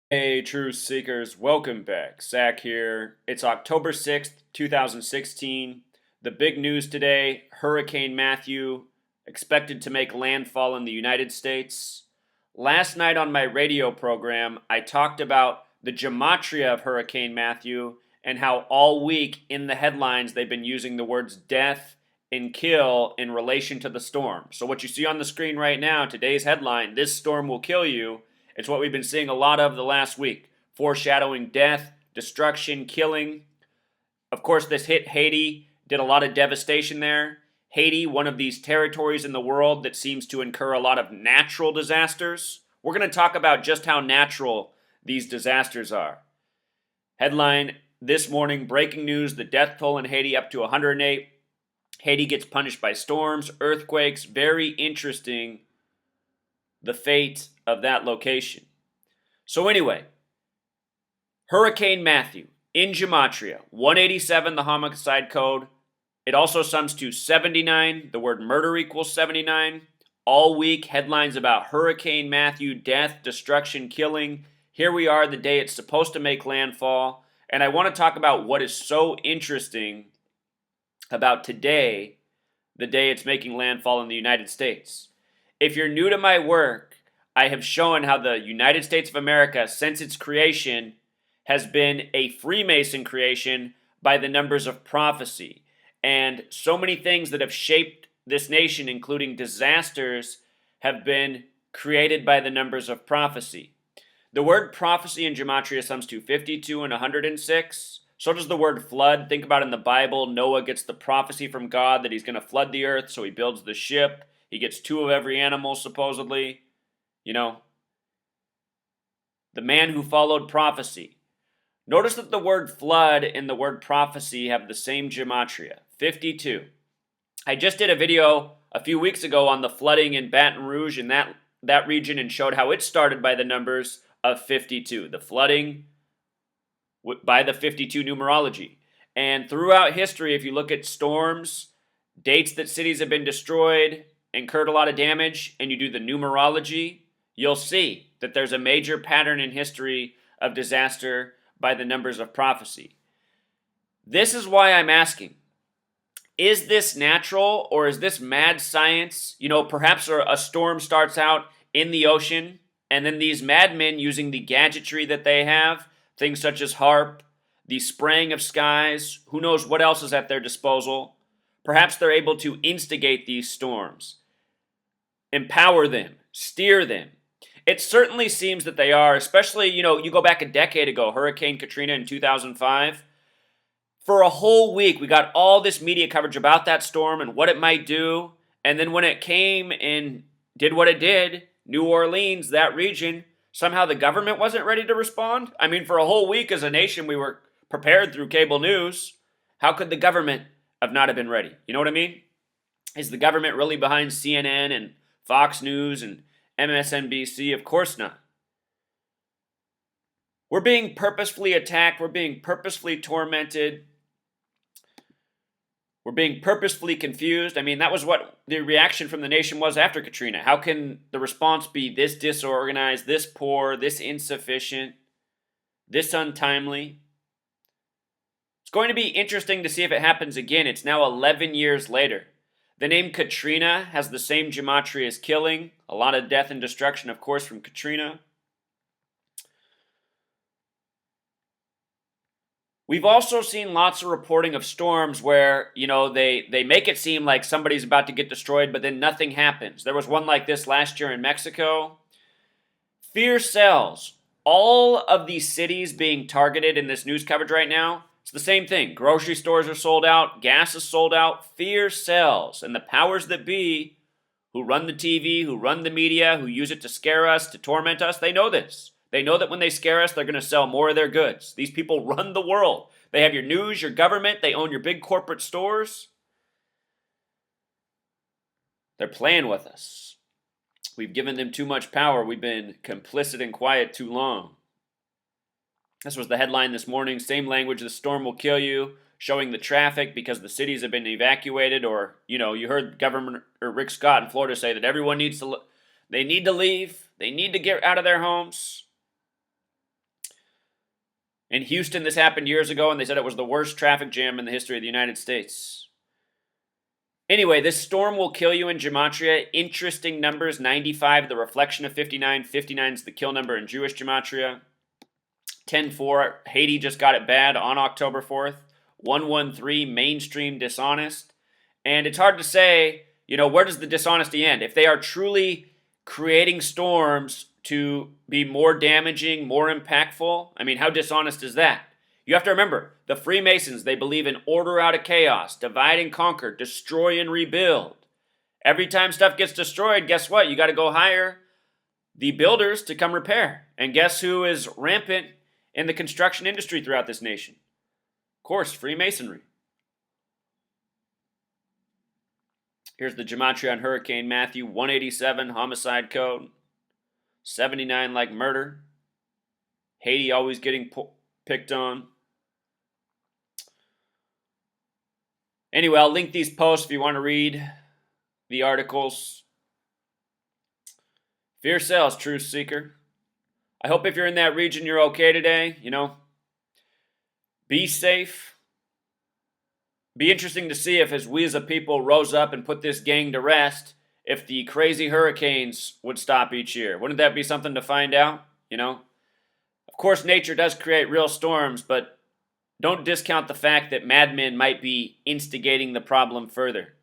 Hey, truth seekers, welcome back. Zach here. It's October 6th, 2016. The big news today: Hurricane Matthew expected to make landfall in the United States. Last night on my radio program, I talked about the gematria of Hurricane Matthew and how all week in the headlines they've been using the words death and kill in relation to the storm. So, what you see on the screen right now, today's headline: This storm will kill you. It's what we've been seeing a lot of the last week, foreshadowing death, destruction, killing. Of course, this hit Haiti, did a lot of devastation there. Haiti, one of these territories in the world that seems to incur a lot of natural disasters. We're going to talk about just how natural these disasters are. Headline this morning: breaking news, the death toll in Haiti up to 108. Haiti gets punished by storms, earthquakes. Very interesting, the fate of that location. So, anyway, Hurricane Matthew in Gematria, 187, the homicide code. It also sums to 79. The word murder equals 79. All week, headlines about Hurricane Matthew, death, destruction, killing. Here we are, the day it's supposed to make landfall. And I want to talk about what is so interesting about today, the day it's making landfall in the United States. If you're new to my work, I have shown how the United States of America, since its creation, has been a Freemason creation by the numbers of prophecy. And so many things that have shaped this nation, including disasters, have been created by the numbers of prophecy. The word prophecy in Gematria sums to 52 and 106. So does the word flood. Think about in the Bible, Noah gets the prophecy from God that he's going to flood the earth, so he builds the ship. He gets two of every animal, supposedly. You know, the man who followed prophecy. Notice that the word flood and the word prophecy have the same gematria, 52. I just did a video a few weeks ago on the flooding in Baton Rouge in that region and showed how it started by the numbers of 52. The flooding by the 52 numerology. And throughout history, if you look at storms, dates that cities have been destroyed, incurred a lot of damage, and you do the numerology, you'll see that there's a major pattern in history of disaster by the numbers of prophecy. This is why I'm asking, is this natural or is this mad science? Perhaps a storm starts out in the ocean, and then these madmen, using the gadgetry that they have, things such as HARP, the spraying of skies, who knows what else is at their disposal, perhaps they're able to instigate these storms, empower them, steer them. It certainly seems that they are, especially, you go back a decade ago, Hurricane Katrina in 2005. For a whole week, we got all this media coverage about that storm and what it might do. And then when it came and did what it did, New Orleans, that region, somehow the government wasn't ready to respond. I mean, for a whole week as a nation, we were prepared through cable news. How could the government have not have been ready? You know what I mean? Is the government really behind CNN and Fox News and MSNBC? Of course not. We're being purposefully attacked. We're being purposefully tormented. We're being purposefully confused. I mean, that was what the reaction from the nation was after Katrina. How can the response be this disorganized, this poor, this insufficient, this untimely? It's going to be interesting to see if it happens again. It's now 11 years later. The name Katrina has the same gematria as killing. A lot of death and destruction, of course, from Katrina. We've also seen lots of reporting of storms where, they make it seem like somebody's about to get destroyed, but then nothing happens. There was one like this last year in Mexico. Fear sells. All of these cities being targeted in this news coverage right now, it's the same thing. Grocery stores are sold out. Gas is sold out. Fear sells. And the powers that be, who run the TV, who run the media, who use it to scare us, to torment us, they know this. They know that when they scare us, they're going to sell more of their goods. These people run the world. They have your news, your government. They own your big corporate stores. They're playing with us. We've given them too much power. We've been complicit and quiet too long. This was the headline this morning. Same language, the storm will kill you. Showing the traffic because the cities have been evacuated. Or, you heard Governor Rick Scott in Florida say that everyone needs to, they need to leave. They need to get out of their homes. In Houston, this happened years ago, and they said it was the worst traffic jam in the history of the United States. Anyway, this storm will kill you in Gematria. Interesting numbers: 95, the reflection of 59. 59 is the kill number in Jewish Gematria. 10-4, Haiti just got it bad on October 4th. 113, mainstream dishonest. And it's hard to say, where does the dishonesty end? If they are truly creating storms to be more damaging, more impactful, how dishonest is that? You have to remember, the Freemasons, they believe in order out of chaos, divide and conquer, destroy and rebuild. Every time stuff gets destroyed, guess what? You got to go hire the builders to come repair. And guess who is rampant in the construction industry throughout this nation? Of course, Freemasonry. Here's the Gematria on Hurricane Matthew: 187, homicide code. 79 like murder. Haiti always getting picked on. Anyway, I'll link these posts if you want to read the articles. Fear sells, truth seeker. I hope if you're in that region, you're okay today. Be safe. Be interesting to see if, as we as a people rose up and put this gang to rest, if the crazy hurricanes would stop each year. Wouldn't that be something to find out? Of course, nature does create real storms, but don't discount the fact that madmen might be instigating the problem further.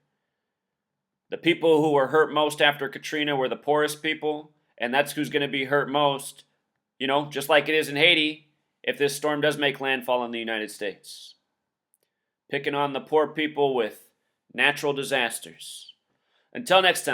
The people who were hurt most after Katrina were the poorest people, and that's who's going to be hurt most, just like it is in Haiti, if this storm does make landfall in the United States. Picking on the poor people with natural disasters. Until next time.